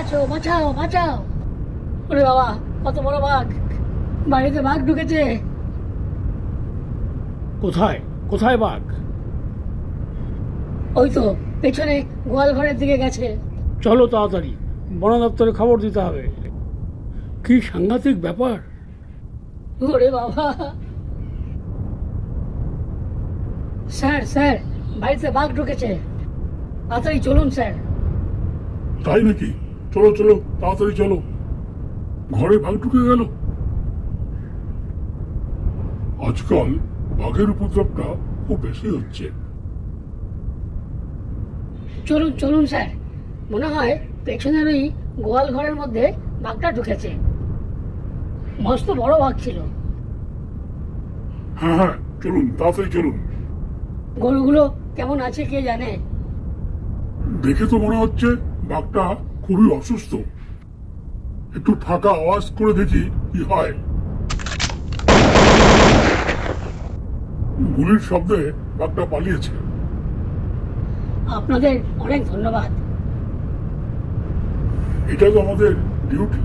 বাঁচাও বাঁচাও বাঁচাও। ওরে বাবা, কত বড় বাঘ! বাড়িতে বাঘ ঢুকেছে। কোথায় কোথায় বাঘ? ওই তো পেছনে গোয়াল ঘরের দিকে গেছে। চলো তাড়াতাড়ি, বন দপ্তরে খবর দিতে হবে। কি সাংঘাতিক ব্যাপার! ওরে বাবা! স্যার স্যার, বাড়িতে বাঘ ঢুকেছে, তাড়াতাড়ি চলুন স্যার। তাই নাকি? চলো চলো তাড়াতাড়ি চলো। ঘরে বাঘ ঢুকে গেল। আজকাল বাঘের উপদ্রবটা খুব বেশি হচ্ছে। চলুন চলুন স্যার, মনে হয় পেছনের ওই গোয়াল ঘরের মধ্যে বাঘটা ঢুকেছে। মস্ত বড় বাঘ ছিল। হ্যাঁ হ্যাঁ, চলুন তাড়াতাড়ি চলুন। গরুগুলো কেমন আছে কে জানে। দেখে তো মনে হচ্ছে বাঘটা খুবই অসুস্থ। একটু ফাঁকা আওয়াজ করে দেখি কি হয়। গুলির শব্দে বাঘটা পালিয়েছে। আপনাদের অনেক ধন্যবাদ। এটা তো আমাদের ডিউটি।